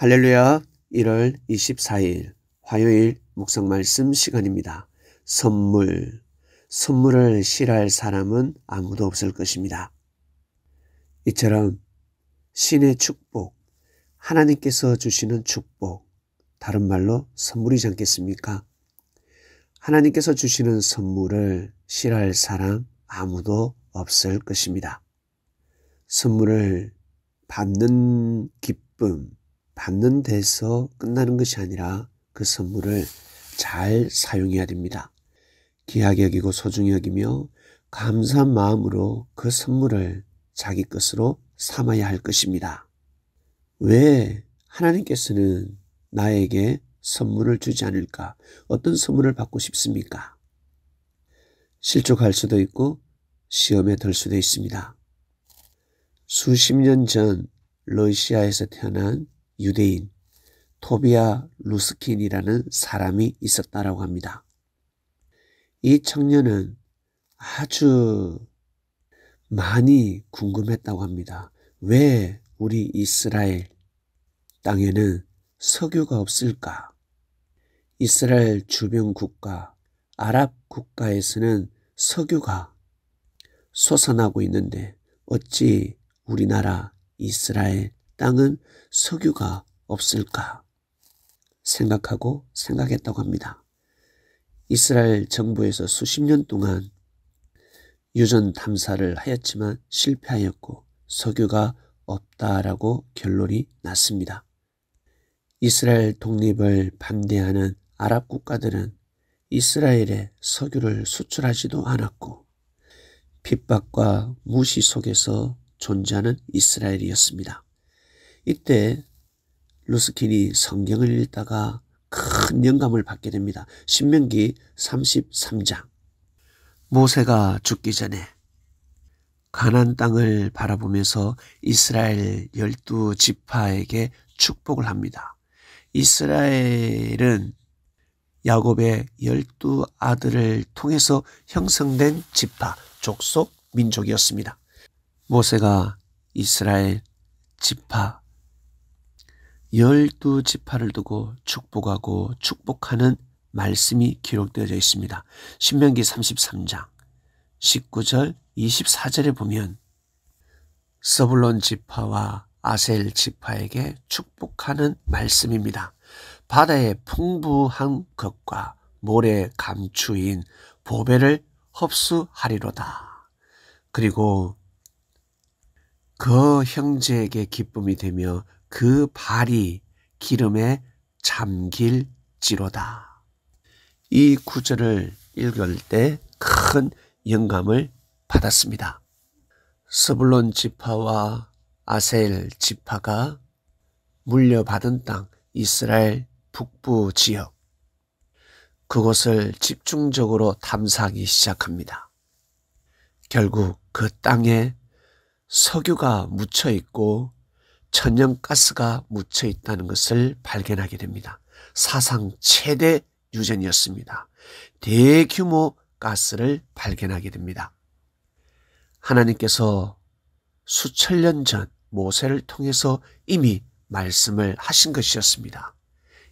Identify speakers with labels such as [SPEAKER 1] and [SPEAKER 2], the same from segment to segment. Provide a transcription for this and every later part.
[SPEAKER 1] 할렐루야. 1월 24일 화요일 묵상 말씀 시간입니다. 선물을 싫어할 사람은 아무도 없을 것입니다. 이처럼 신의 축복, 하나님께서 주시는 축복, 다른 말로 선물이지 않겠습니까? 하나님께서 주시는 선물을 싫어할 사람 아무도 없을 것입니다. 선물을 받는 기쁨, 받는 데서 끝나는 것이 아니라 그 선물을 잘 사용해야 됩니다. 귀하게 여기고 소중히 여기며 감사한 마음으로 그 선물을 자기 것으로 삼아야 할 것입니다. 왜 하나님께서는 나에게 선물을 주지 않을까? 어떤 선물을 받고 싶습니까? 실족할 수도 있고 시험에 들 수도 있습니다. 수십 년 전 러시아에서 태어난 유대인 토비아 루스킨이라는 사람이 있었다라고 합니다. 이 청년은 아주 많이 궁금했다고 합니다. 왜 우리 이스라엘 땅에는 석유가 없을까? 이스라엘 주변 국가, 아랍 국가에서는 석유가 솟아나고 있는데 어찌 우리나라 이스라엘 땅은 석유가 없을까 생각했다고 합니다. 이스라엘 정부에서 수십 년 동안 유전 탐사를 하였지만 실패하였고 석유가 없다라고 결론이 났습니다. 이스라엘 독립을 반대하는 아랍 국가들은 이스라엘에 석유를 수출하지도 않았고 핍박과 무시 속에서 존재하는 이스라엘이었습니다. 이때 루스킨이 성경을 읽다가 큰 영감을 받게 됩니다. 신명기 33장. 모세가 죽기 전에 가나안 땅을 바라보면서 이스라엘 12지파에게 축복을 합니다. 이스라엘은 야곱의 12아들을 통해서 형성된 지파, 족속, 민족이었습니다. 모세가 이스라엘 지파 12지파를 두고 축복하고 축복하는 말씀이 기록되어져 있습니다. 신명기 33장 19절 24절에 보면 스불론 지파와 아셀 지파에게 축복하는 말씀입니다. 바다의 풍부한 것과 모래 감추인 보배를 흡수하리로다. 그리고 그 형제에게 기쁨이 되며 그 발이 기름에 잠길지로다. 이 구절을 읽을 때 큰 영감을 받았습니다. 스불론 지파와 아셀 지파가 물려받은 땅 이스라엘 북부 지역, 그곳을 집중적으로 탐사하기 시작합니다. 결국 그 땅에 석유가 묻혀 있고 천연가스가 묻혀 있다는 것을 발견하게 됩니다. 사상 최대 유전이었습니다. 대규모 가스를 발견하게 됩니다. 하나님께서 수천 년 전 모세를 통해서 이미 말씀을 하신 것이었습니다.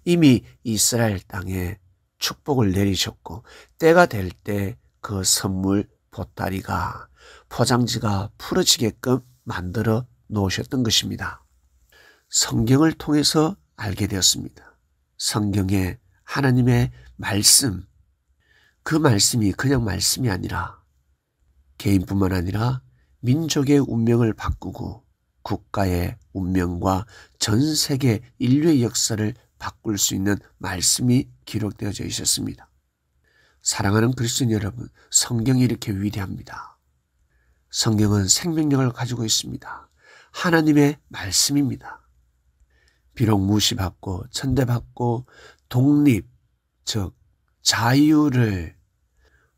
[SPEAKER 1] 이미 이스라엘 땅에 축복을 내리셨고 때가 될 때 그 선물 보따리가 포장지가 풀어지게끔 만들어 놓으셨던 것입니다. 성경을 통해서 알게 되었습니다. 성경에 하나님의 말씀, 그 말씀이 그냥 말씀이 아니라 개인뿐만 아니라 민족의 운명을 바꾸고 국가의 운명과 전 세계 인류의 역사를 바꿀 수 있는 말씀이 기록되어져 있었습니다. 사랑하는 그리스도인 여러분, 성경이 이렇게 위대합니다. 성경은 생명력을 가지고 있습니다. 하나님의 말씀입니다. 비록 무시받고 천대받고 독립, 즉 자유를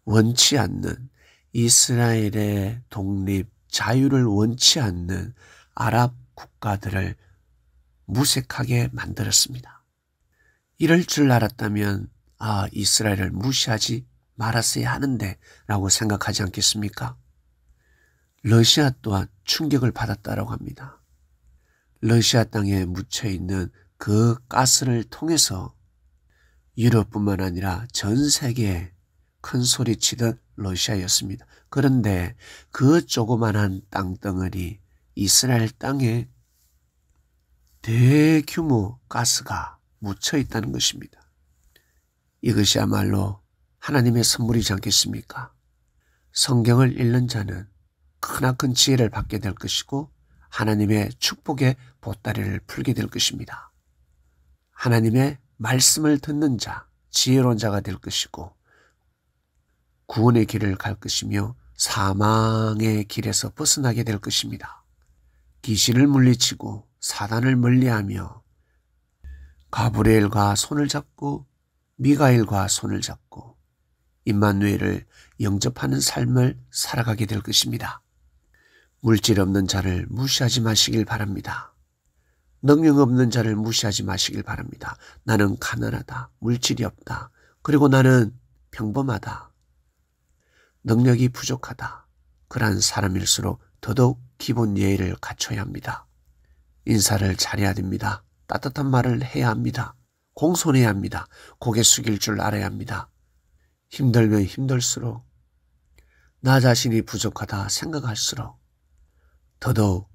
[SPEAKER 1] 원치 않는 이스라엘의 독립, 자유를 원치 않는 아랍 국가들을 무색하게 만들었습니다. 이럴 줄 알았다면 이스라엘을 무시하지 말았어야 하는데 라고 생각하지 않겠습니까? 러시아 또한 충격을 받았다고 합니다. 러시아 땅에 묻혀있는 그 가스를 통해서 유럽뿐만 아니라 전 세계에 큰 소리치던 러시아였습니다. 그런데 그 조그만한 땅덩어리 이스라엘 땅에 대규모 가스가 묻혀 있다는 것입니다. 이것이야말로 하나님의 선물이지 않겠습니까? 성경을 읽는 자는 크나큰 지혜를 받게 될 것이고 하나님의 축복의 보따리를 풀게 될 것입니다. 하나님의 말씀을 듣는 자, 지혜로운 자가 될 것이고 구원의 길을 갈 것이며 사망의 길에서 벗어나게 될 것입니다. 귀신을 물리치고 사단을 멀리하며 가브리엘과 손을 잡고 미가엘과 손을 잡고 임마누엘을 영접하는 삶을 살아가게 될 것입니다. 물질 없는 자를 무시하지 마시길 바랍니다. 능력 없는 자를 무시하지 마시길 바랍니다. 나는 가난하다. 물질이 없다. 그리고 나는 평범하다. 능력이 부족하다. 그러한 사람일수록 더더욱 기본 예의를 갖춰야 합니다. 인사를 잘해야 됩니다. 따뜻한 말을 해야 합니다. 공손해야 합니다. 고개 숙일 줄 알아야 합니다. 힘들면 힘들수록 나 자신이 부족하다 생각할수록 더더욱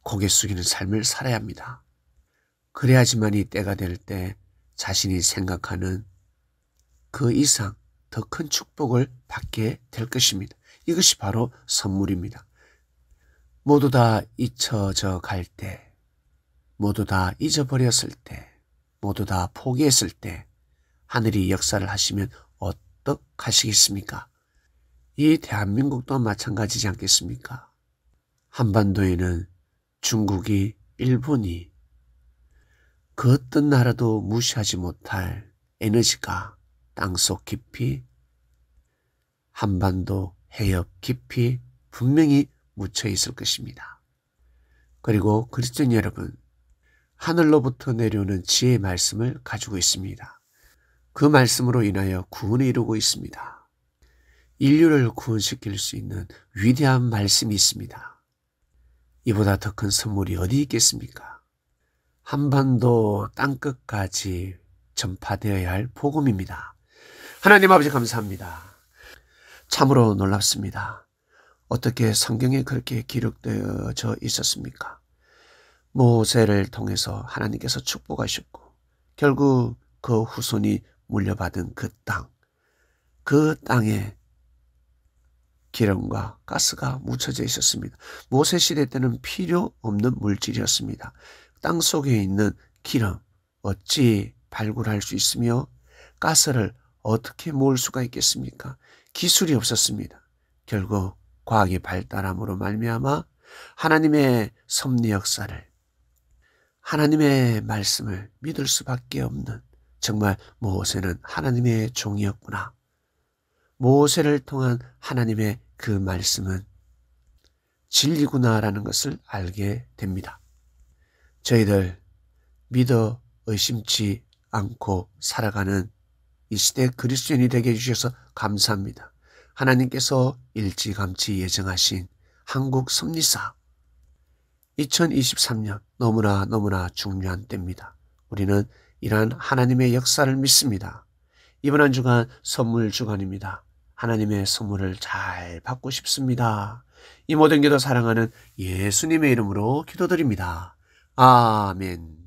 [SPEAKER 1] 고개 숙이는 삶을 살아야 합니다. 그래야지만이 때가 될 때 자신이 생각하는 그 이상 더 큰 축복을 받게 될 것입니다. 이것이 바로 선물입니다. 모두 다 잊혀져 갈 때, 모두 다 잊어버렸을 때, 모두 다 포기했을 때 하늘이 역사를 하시면 어떡하시겠습니까? 이 대한민국도 마찬가지지 않겠습니까? 한반도에는 중국이, 일본이 그 어떤 나라도 무시하지 못할 에너지가 땅속 깊이, 한반도 해협 깊이 분명히 묻혀 있을 것입니다. 그리고 그리스도인 여러분, 하늘로부터 내려오는 지혜의 말씀을 가지고 있습니다. 그 말씀으로 인하여 구원을 이루고 있습니다. 인류를 구원시킬 수 있는 위대한 말씀이 있습니다. 이보다 더 큰 선물이 어디 있겠습니까? 한반도 땅끝까지 전파되어야 할 복음입니다. 하나님 아버지 감사합니다. 참으로 놀랍습니다. 어떻게 성경에 그렇게 기록되어져 있었습니까? 모세를 통해서 하나님께서 축복하셨고 결국 그 후손이 물려받은 그 땅에 기름과 가스가 묻혀져 있었습니다. 모세 시대 때는 필요 없는 물질이었습니다. 땅 속에 있는 기름 어찌 발굴할 수 있으며 가스를 어떻게 모을 수가 있겠습니까? 기술이 없었습니다. 결국 과학이 발달함으로 말미암아 하나님의 섭리 역사를, 하나님의 말씀을 믿을 수밖에 없는, 정말 모세는 하나님의 종이었구나. 모세를 통한 하나님의 그 말씀은 진리구나라는 것을 알게 됩니다. 저희들 믿어 의심치 않고 살아가는 이 시대 그리스도인이 되게 해주셔서 감사합니다. 하나님께서 일찌감치 예정하신 한국 섭리사 2023년 너무나 중요한 때입니다. 우리는 이러한 하나님의 역사를 믿습니다. 이번 한 주간 선물 주간입니다. 하나님의 선물을 잘 받고 싶습니다. 이 모든 기도 사랑하는 예수님의 이름으로 기도드립니다. 아멘.